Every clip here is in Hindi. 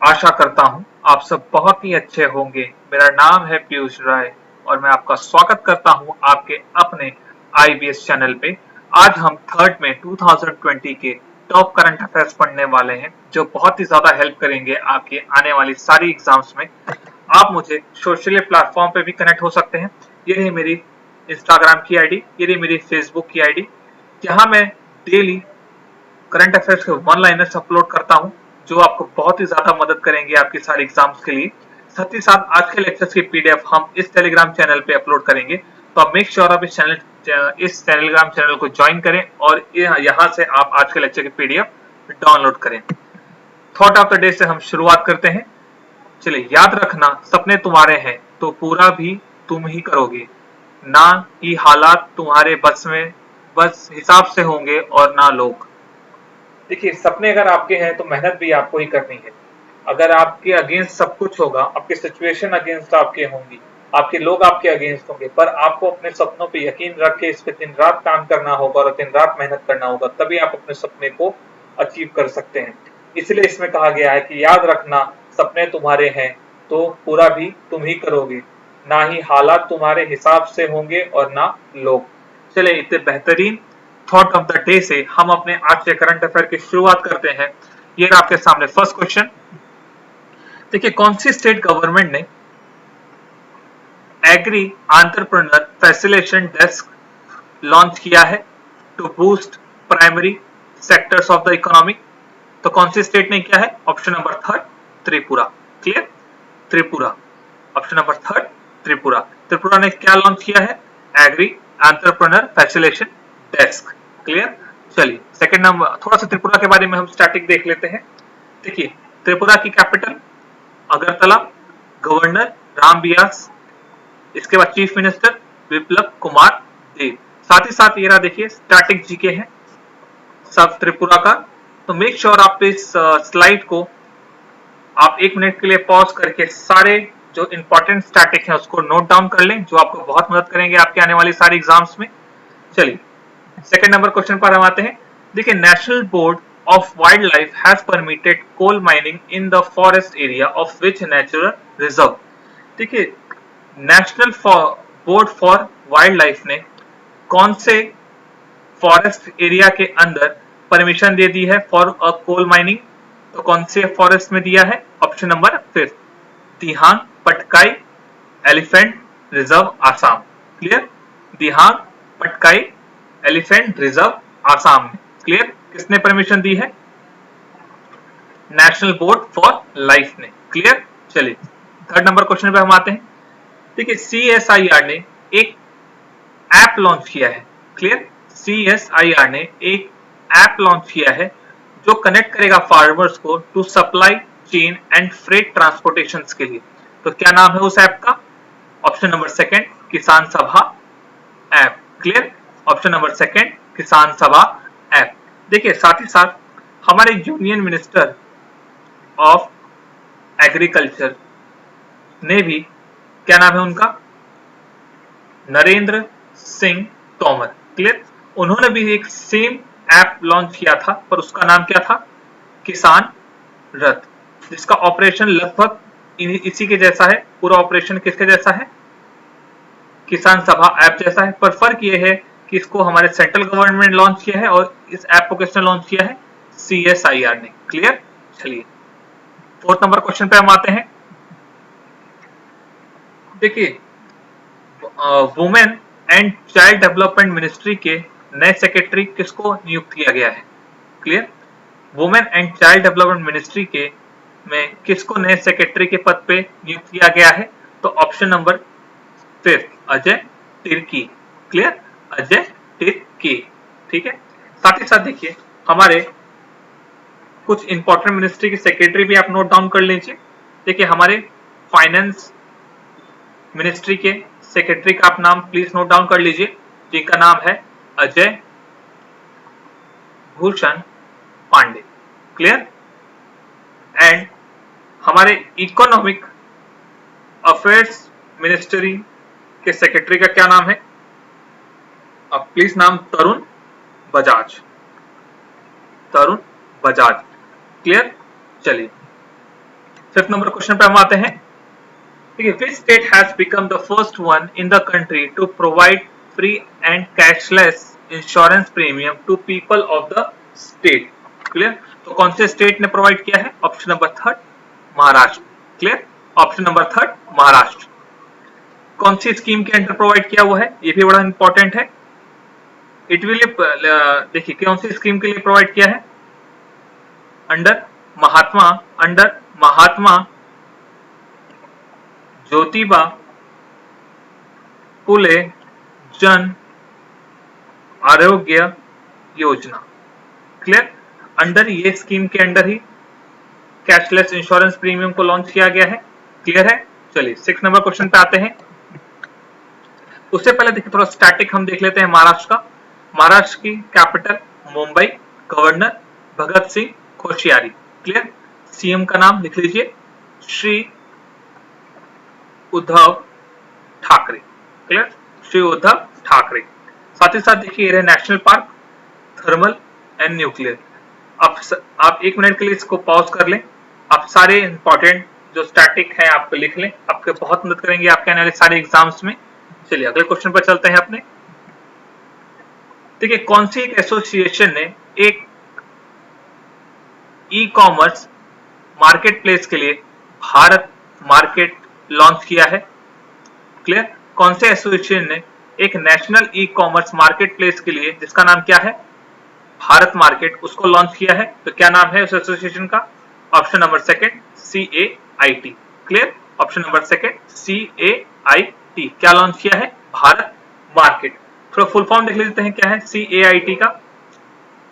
आशा करता हूँ आप सब बहुत ही अच्छे होंगे। मेरा नाम है पीयूष राय और मैं आपका स्वागत करता हूँ आपके अपने आईबीएस चैनल पे। आज हम थर्ड में 2020 के टॉप करंट अफेयर्स पढ़ने वाले हैं जो बहुत ही ज्यादा हेल्प करेंगे आपके आने वाली सारी एग्जाम्स में। आप मुझे सोशल प्लेटफॉर्म पे भी कनेक्ट हो सकते हैं। ये रही मेरी इंस्टाग्राम की आईडी, ये रही मेरी फेसबुक की आईडी, जहां मैं डेली करंट अफेयर्स के वन लाइनर्स अपलोड करता हूं जो आपको बहुत ही ज्यादा मदद करेंगे आपकी सारी एग्जाम्स के लिए। साथ ही साथ आज के लेक्चर्स की पीडीएफ हम इस टेलीग्राम चैनल पे अपलोड करेंगे, तो आप मेक श्योर आप इस टेलीग्राम चैनल को ज्वाइन करें और यहाँ से आप आज के लेक्चर की पीडीएफ डाउनलोड करें। थॉट ऑफ द डे से हम शुरुआत करते हैं। चलिए, याद रखना सपने तुम्हारे हैं तो पूरा भी तुम ही करोगे, ना ही हालात तुम्हारे बस में, बस हिसाब से होंगे और ना लोग। देखिए, सपने अगर आपके हैं तो मेहनत भी आपको ही करनी है। अगर आपके अगेंस्ट सब कुछ होगा, आपकी सिचुएशन अगेंस्ट आपके होंगी, आपके लोग आपके अगेंस्ट होंगे, पर आपको अपने सपनों पे यकीन रख के इस पे दिन रात काम करना होगा और दिन रात मेहनत करना होगा, तभी आप अपने सपने को अचीव कर सकते हैं। इसलिए इसमें कहा गया है कि याद रखना सपने तुम्हारे हैं तो पूरा भी तुम ही करोगे, ना ही हालात तुम्हारे हिसाब से होंगे और ना लोग। चले, इतने बेहतरीन थॉट ऑफ द डे से हम अपने आज के करंट अफेयर की शुरुआत करते हैं। ये आपके सामने फर्स्ट क्वेश्चन। देखिए, कौन सी स्टेट गवर्नमेंट ने agri entrepreneur facilitation desk launch किया है to boost primary sectors of the economy? तो कौन सी स्टेट ने किया है? Option number third, Tripura. Clear? Tripura. Option number third, Tripura. Tripura ने क्या लॉन्च किया है? Agri entrepreneur facilitation desk. Clear? चलिए, सेकंड नंबर, थोड़ा सा त्रिपुरा के बारे में हम स्टैटिक देख लेते हैं। देखिए, त्रिपुरा की कैपिटल अगरतला, गवर्नर रामबियास, इसके बाद चीफ मिनिस्टर विप्लव कुमार देव। साथ ही साथ ये रहा, देखिए स्टैटिक जीके है सब त्रिपुरा का। तो मेक श्योर आप इस स्लाइड को आप 1 मिनट के लिए पॉज करके सारे जो इंपॉर्टेंट स्टैटिक है उसको नोट डाउन कर लें, जो आपको बहुत मदद करेंगे आपके आने वाली सारी एग्जाम्स में। चलिए, सेकंड नंबर क्वेश्चन पर हम आते हैं। देखिए, national board of wildlife has permitted coal mining in the forest area of which natural reserve? देखिए, national board for wildlife ने कौन से फॉरेस्ट एरिया के अंदर परमिशन दे दी है फॉर अ कोल माइनिंग? तो कौन से फॉरेस्ट में दिया है? Option number fifth, Dihing Patkai elephant reserve Assam. Clear? Dihing Patkai elephant reserve Assam में। क्लियर? किसने परमिशन दी है? नेशनल बोर्ड फॉर लाइफ ने। क्लियर? चलिए, थर्ड नंबर क्वेश्चन पे हम आते हैं। देखिए, CSIR ने एक ऐप लॉन्च किया है। क्लियर? CSIR ने एक ऐप लॉन्च किया है जो कनेक्ट करेगा फार्मर्स को to supply chain and freight transportation के लिए। तो क्या नाम है उस ऐप का? ऑप्शन नंबर सेकंड, किसान सभा app. Clear? Option number second, किसान सभा ऐप। देखिए, साथ ही साथ हमारे यूनियन मिनिस्टर ऑफ एग्रीकल्चर ने भी, क्या नाम है उनका? नरेंद्र सिंह तोमर। क्लियर? उन्होंने भी एक सेम ऐप लॉन्च किया था, पर उसका नाम क्या था? किसान रथ, जिसका ऑपरेशन लगभग इसी के जैसा है। पूरा ऑपरेशन किसके जैसा है? किसान सभा ऐप जैसा है, पर फर्क यह है कि इसको हमारे सेंट्रल गवर्नमेंट लॉन्च किया है और इस ऐप को किसने लॉन्च किया है? CSIR ने। क्लियर? चलिए, फोर्थ नंबर क्वेश्चन पे हम आते हैं। देखिए, women and child development ministry के नए सेक्रेटरी किसको नियुक्त किया गया है? Clear? Women and child development ministry के में किसको नए सेक्रेटरी के पद पे नियुक्त किया गया है? तो option number fifth, Ajay Tirkey. Clear? Ajay Tirkey. ठीक है? साथ ही साथ देखिए, हमारे कुछ इंपॉर्टेंट मिनिस्ट्री के सेक्रेटरी भी आप नोट डाउन कर लीजिए। देखिए, हमारे फाइनेंस मिनिस्ट्री के सेक्रेटरी का आप नाम प्लीज नोट डाउन कर लीजिए, जिनका नाम है अजय भूषण पांडे। क्लियर? एंड हमारे इकोनॉमिक अफेयर्स मिनिस्ट्री के सेक्रेटरी का क्या नाम है? अब प्लीज नाम तरुण बजाज। तरुण बजाज। क्लियर? चलिए, 5th नंबर क्वेश्चन पे हम आते हैं। ठीक है, which state has become the first one in the country to provide free and cashless insurance premium to people of the state. Clear, तो कौन से स्टेट ने प्रोवाइड किया है? Option number 3 Maharashtra. Clear, option number 3 Maharashtra. कौन सी स्कीम के अंडर प्रोवाइड किया हुआ है? ये भी बड़ा इंपॉर्टेंट है। इट विल, देखिए कौन सी स्कीम के लिए प्रोवाइड किया है? Under Mahatma Jyotiba Phule Jan Arogya Yojana. Clear, under ये स्कीम के अंडर ही कैशलेस इंश्योरेंस प्रीमियम को लॉन्च किया गया है। क्लियर है? चलिए 6 नंबर क्वेश्चन पे आते हैं। उससे पहले देखिए थोड़ा स्टैटिक हम देख लेते हैं महाराष्ट्र का। महाराष्ट्र की capital Mumbai, governor Bhagat Singh Koshyari. Clear, CM का नाम लिख लीजिए श्री उद्धव ठाकरे। क्लियर, श्री उद्धव ठाकरे। साथ ही साथ देखिए रहे national park, thermal and nuclear. आप 1 मिनट के लिए इसको पॉज कर लें। आप सारे इंपॉर्टेंट जो स्टैटिक है आपको लिख लें, आपके बहुत मदद करेंगे आपके आने वाले सारे एग्जाम्स में। चलिए अगले क्वेश्चन पर चलते हैं अपने। देखिए कौन सी एक एसोसिएशन ने एक ई कॉमर्स मार्केट प्लेस के लिए भारत मार्केट लॉन्च किया है? क्लियर, कौन से एसोसिएशन ने एक national e commerce market place के लिए, जिसका नाम क्या है? भारत मार्केट, उसको लॉन्च किया है। तो क्या नाम है उस एसोसिएशन का? Option number 2 CAIT। Clear, option number 2 CAIT। क्या लॉन्च किया है? भारत मार्केट। थोड़ा फुल फॉर्म देख लेते हैं क्या है CAIT का।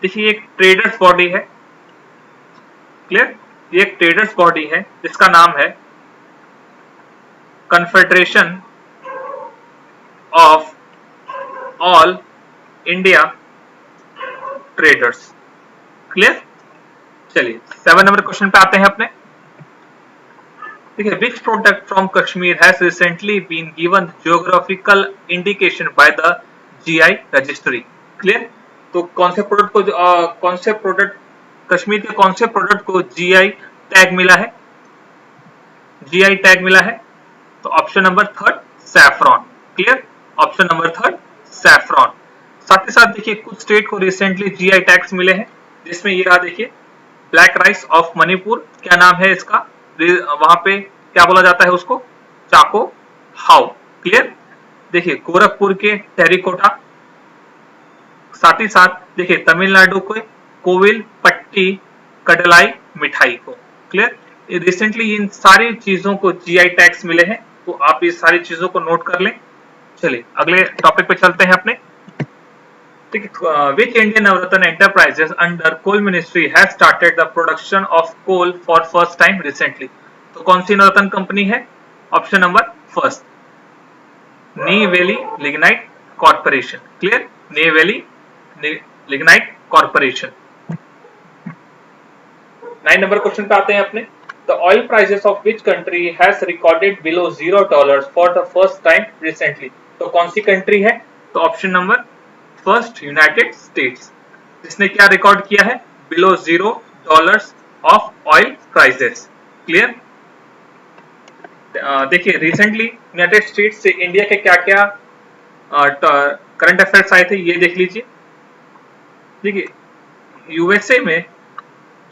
देखिए एक ट्रेडर्स बॉडी है। क्लियर, ये एक ट्रेडर्स बॉडी है जिसका नाम है confederation of all India traders. Clear, चलिए 7 नंबर क्वेश्चन पे आते हैं अपने। देखिए which product from Kashmir has recently been given geographical indication by the GI registry. Clear, तो कौन से प्रोडक्ट कश्मीर के कौन से प्रोडक्ट को GI टैग मिला है? GI टैग मिला है, तो option number 3 saffron. Clear, option number 3 saffron. साथ ही साथ देखिए कुछ स्टेट को रिसेंटली GI टैग्स मिले हैं, जिसमें ये रहा देखिए ब्लैक राइस ऑफ मणिपुर। क्या नाम है इसका? वहां पे क्या बोला जाता है उसको? चाको हाउ। क्लियर, देखिए गोरखपुर के टेरिकोटा। साथ ही साथ देखिए तमिलनाडु के कोविल पट्टी कडलाई मिठाई को। क्लियर, रिसेंटली इन सारी चीजों को GI टैग्स मिले हैं, तो आप इस सारी चीजों को नोट कर लें। चलिए अगले टॉपिक पे चलते हैं अपने। Which Indian Navratna enterprises under coal ministry has started the production of coal for first time recently? तो कौन सी नवरत्न कंपनी है? Option number 1 Neyveli lignite corporation. Clear, Neyveli lignite corporation. 9 number question पे आते हैं अपने। The oil prices of which country has recorded below $0 for the first time recently? तो कौन सी कंट्री है? तो ऑप्शन नंबर 1 यूनाइटेड स्टेट्स, जिसने क्या रिकॉर्ड किया है? Below $0 of oil prices. Clear, देखिए रिसेंटली यूनाइटेड स्टेट्स से इंडिया के क्या क्या करंट अफेयर्स आए थे, ये देख लीजिए। देखिए USA में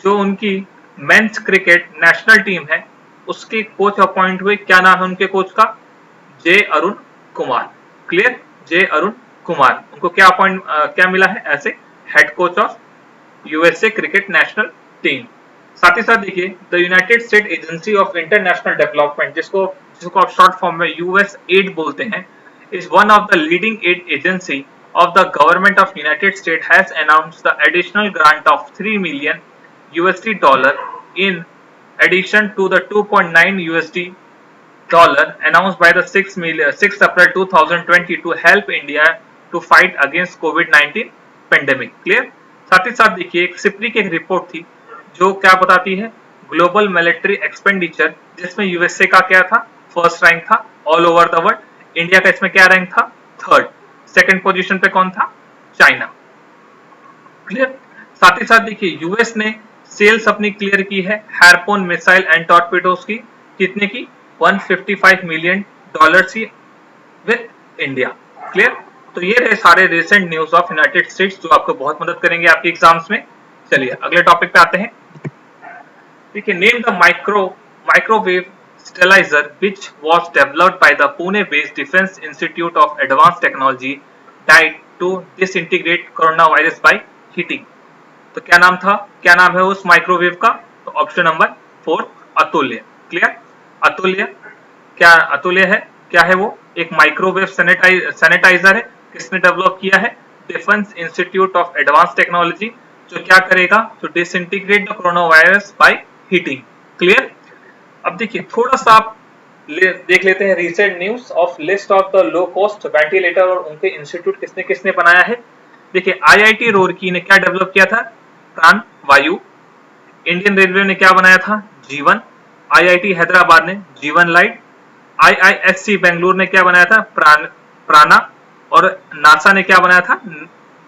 जो उनकी मेंस क्रिकेट नेशनल टीम है, उसके कोच अपॉइंट हुए। क्या नाम है उनके कोच का? J Arun Kumar. Clear, J Arun Kumar. उनको क्या मिला है as a head coach of USA cricket national team. साथ ही साथ देखिए the united state agency of international development, जिसको आप शॉर्ट फॉर्म में USAID बोलते हैं, is one of the leading aid agency of the government of United States has announced the additional grant of $3 million in addition to the $2.9 announced by the 6 April 2020 to help India to fight against COVID-19 pandemic. Clear, साथ ही साथ देखिए एक सिप्री की एक रिपोर्ट थी जो क्या बताती है? ग्लोबल मिलिट्री एक्सपेंडिचर, जिसमें USA का क्या था? फर्स्ट रैंक था all over the world. India का इसमें क्या रैंक था? 3rd। सेकंड पोजीशन पे कौन था? चाइना। क्लियर, साथ ही साथ देखिए US ने सेल्स अपनी क्लियर की है हार्पून मिसाइल एंड टॉर्पेडोज की, कितने की, $155 मिलियन की विथ इंडिया। क्लियर। तो ये रहे सारे recent news of United states जो आपको बहुत मदद करेंगे आपके एग्जाम्स में। चलिए अगले टॉपिक पे आते हैं। देखिए, name the microwave sterilizer which was developed by the Pune-based Defense Institute of Advanced Technology died to disintegrate coronavirus by heating। तो क्या नाम था, क्या नाम है उस माइक्रोवेव का? तो ऑप्शन नंबर 4 अतुल्य। क्लियर। अतुल्य, क्या अतुल्य है, क्या है वो? एक माइक्रोवेव सैनिटाइजर है। किसने डेवलप किया है? Defence institute of advance technology, जो क्या करेगा, तो disintegrate the corona virus by heating. Clear. अब देखिए थोड़ा सा आप देख लेते हैं recent news of list of the low cost ventilator और उनके इंस्टीट्यूट किसने किसने बनाया है। देखिए आईआईटी रुड़की ने क्या डेवलप किया था? प्राण वायु। इंडियन रेलवे ने क्या बनाया था? जीवन। आईआईटी हैदराबाद ने जीवन लाइट। आईआईएससी बेंगलुरु ने क्या बनाया था? प्राणा। और नासा ने क्या बनाया था?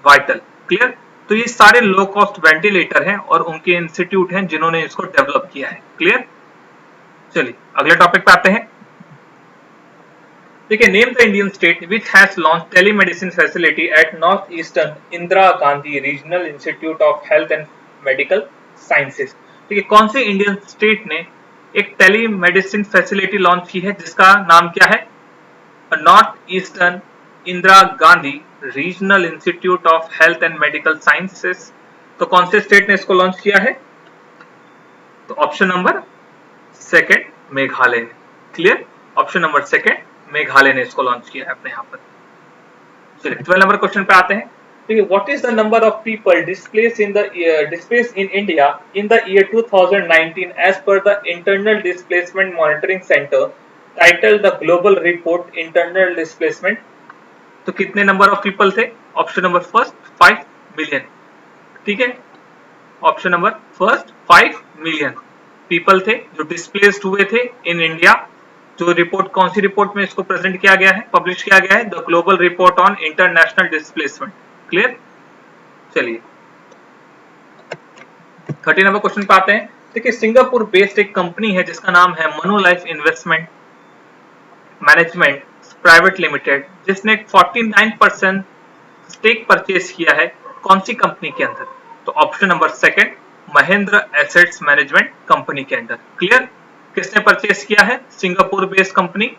वाइटल। क्लियर। तो ये सारे लो कॉस्ट वेंटिलेटर हैं और उनके इंस्टीट्यूट हैं जिन्होंने इसको डेवलप किया है। क्लियर। चलिए अगले टॉपिक पे आते हैं। देखिए, name the Indian state which has launch telemedicine facility eight north eastern Indira Gandhi regional institute of health and medical sciences. देखिए, कौन सी इंडियन स्टेट ने एक टेलीमेडिसिन फैसिलिटी लॉन्च की है जिसका नाम क्या है? North eastern Indira Gandhi regional institute of health and medical sciences. तो कौन से स्टेट ने इसको लॉन्च किया है? तो ऑप्शन नंबर सेकेंड, मेघालय ने। Clear. Option number second, Meghalaya ने इसको लॉन्च किया है अपने यहाँ पर। चलिए 12 नंबर क्वेश्चन पे आते हैं। देखिए, what is the number of people displaced in India in the year 2019 as per the internal displacement monitoring centre title the global report internal displacement. तो कितने नंबर ऑफ पीपल थे? Option number first 5 million. ठीक है, option number first 5 million people थे जो डिस्प्लेस्ड हुए थे इन इंडिया। जो रिपोर्ट, कौन सी रिपोर्ट में इसको प्रेजेंट किया गया है, पब्लिश किया गया है? The global report on international displacement. Clear. चलिए 30 नंबर क्वेश्चन पे आते हैं। देखिए, सिंगापुर बेस्ड एक कंपनी है जिसका नाम है Manulife investment management private limited, जिसने 49% स्टेक परचेज किया है कौन सी कंपनी के अंदर? तो option number second, Mahendra assets management company के अंदर। क्लियर। किसने परचेज किया है? Singapore based company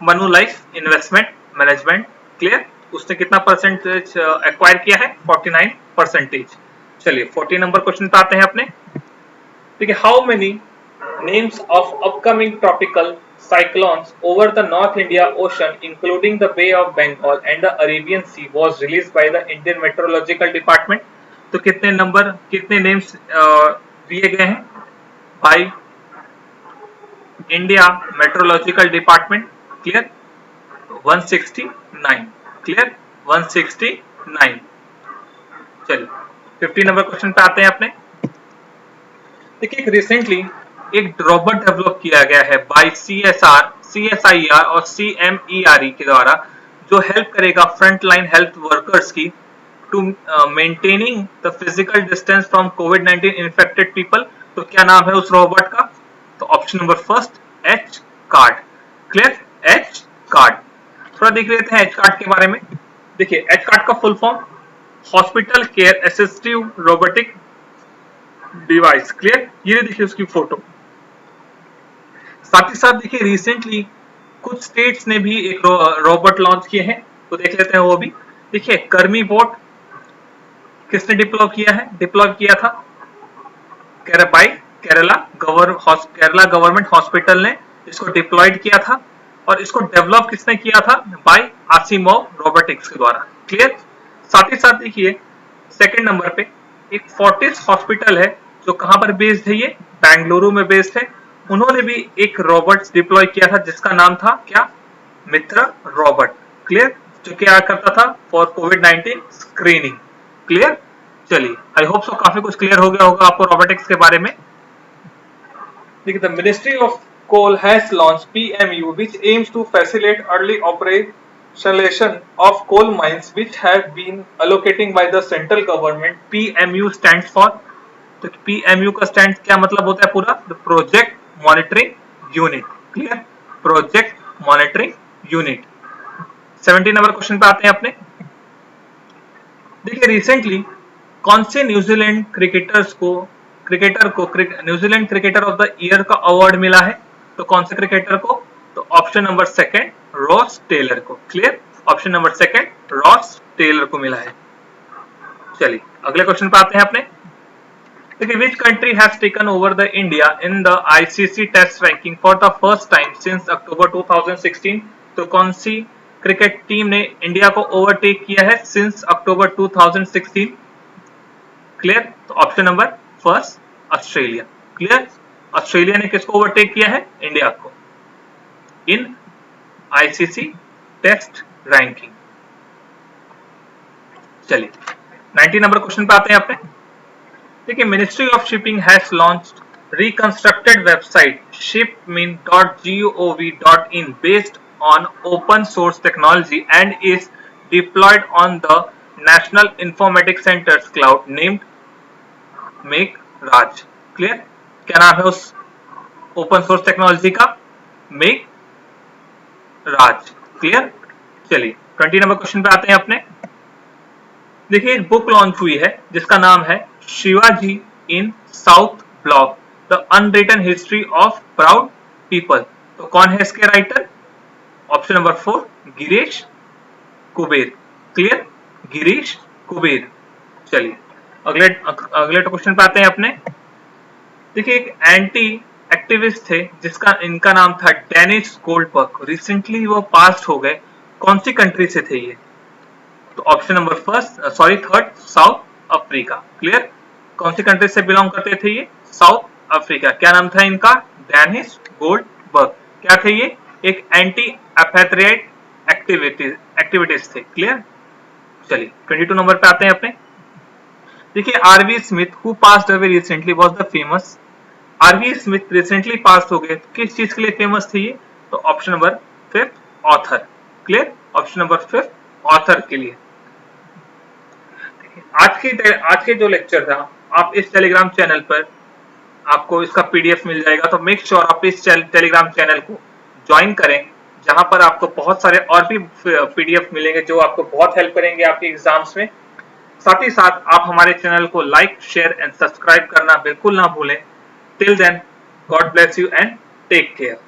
Manulife investment management. Clear. उसने कितना परसेंटेज एक्वायर किया है? 49%। चलिए 40 नंबर क्वेश्चन पे आते हैं अपने। देखिए, how many names of upcoming tropical cyclones over the North India Ocean, including the Bay of Bengal and the Arabian Sea, was released by the Indian Meteorological Department। तो कितने नंबर, कितने नेम्स दिए गए हैं by India metrological department? Clear. 169। Clear, 169। चलिए 50 नंबर क्वेश्चन पे आते हैं अपने। देखिए, रिसेंटली एक रोबोट डेवलप किया गया है बाय CSIR और CMERE के द्वारा, जो हेल्प करेगा फ्रंट लाइन हेल्थ वर्कर्स की to maintaining the physical distance from कोविड-19 इन्फेक्टेड पीपल। तो क्या नाम है उस रोबोट का? तो option number first, H card. Clear, H card. थोड़ा देख लेते हैं एच कार्ड के बारे में। देखिए, एच कार्ड का full form hospital care assistive robotic device. Clear. ये देखिए उसकी फोटो। साथ ही साथ देखिए, रिसेंटली कुछ स्टेट्स ने भी एक रोबोट लॉन्च किए हैं, तो देख लेते हैं वो भी। देखिए, कर्मी बोट किसने डिप्लॉय किया है? डिप्लॉय किया था केरला गवर्नमेंट हॉस्पिटल ने इसको डिप्लॉयड किया था, और इसको डेवलप किसने किया था? बाय आसिमोव रोबोटिक्स के द्वारा। क्लियर। साथ ही साथ देखिए, सेकंड नंबर पे एक फोर्टिस हॉस्पिटल है जो कहां पर बेस्ड है? ये बेंगलुरु में बेस्ड है। उन्होंने भी एक रोबोट डिप्लॉय किया था जिसका नाम था क्या? मित्र रोबोट। क्लियर। जो क्या करता था? For covid screening. क्लियर। चलिए, आई होप सो काफी कुछ क्लियर हो गया होगा आपको रोबोटिक्स के बारे में। देखिए, the ministry of coal has launch PMU which aims to facilitate early operationalization of coal mines which have been allocating by the central government। PMU stands for, तो PMU का स्टैंड क्या मतलब होता है पूरा? Project monitoring unit. Clear? Project monitoring unit. 17 number question पे आते हैं अपने। देखिए रिसेंटली कौन से न्यूजीलैंड क्रिकेटर को New Zealand cricketer of the year का अवार्ड मिला है? तो कौन से क्रिकेटर को? तो option number second Ross Taylor को। Clear? Option number second Ross Taylor को मिला है। चलिए अगले क्वेश्चन पे आते हैं अपने। देखिए which country has taken over the India in the ICC test ranking for the first time since October 2016? तो कौन सी क्रिकेट टीम ने इंडिया को ओवरटेक किया है सिंस अक्टूबर 2016? क्लियर? तो option number first Australia. Clear? Australia ने किसको ओवरटेक किया है? इंडिया को इन आईसीसी टेस्ट रैंकिंग। चलिए 19 नंबर क्वेश्चन पे आते हैं अपने। देखिए ministry of shipping has launched reconstructed website shipmin.gov.in based on open source technology and is deployed on the National Informatics Center's cloud named Meghraj. Clear? क्या नाम है उस ओपन सोर्स टेक्नोलॉजी का? मेघराज। क्लियर? चलिए 20 नंबर क्वेश्चन पे आते हैं अपने। देखिए एक बुक लॉन्च हुई है जिसका नाम है Shivaji in south block the unwritten history of proud people. तो कौन है इसके writer? Option number 4 Girish Kuber. Clear? Girish Kuber. चलिए अगले क्वेश्चन पे आते हैं अपने। देखिए एक एंटी एक्टिविस्ट थे जिसका इनका नाम था डेनिस गोल्डबर्ग। रिसेंटली वो पास हो गए। कौन सी कंट्री से थे ये? तो option number third South Africa. Clear? कौन सी कंट्री से बिलोंग करते थे ये? South Africa. क्या नाम था इनका? Dennis Goldberg. क्या थे ये? एक एंटी एपेथ्राइट एक्टिविटीज थे। क्लियर? चलिए 22 नंबर पे आते हैं अपने। देखिए R V Smith who passed away recently was the famous. R V Smith recently pass हो गए तो किस चीज के लिए फेमस थे ये? तो option number 5 author. Clear? Option number 5 author के लिए। आज के जो लेक्चर था आप इस टेलीग्राम चैनल पर आपको इसका पीडीएफ मिल जाएगा। तो मेक श्योर आप इस टेलीग्राम चैनल को ज्वाइन करें जहां पर आपको बहुत सारे और भी पीडीएफ मिलेंगे जो आपको बहुत हेल्प करेंगे आपके एग्जाम्स में। साथ ही साथ आप हमारे चैनल को लाइक शेयर एंड सब्सक्राइब करना बिल्कुल ना भूलें। Till then God bless you and take care.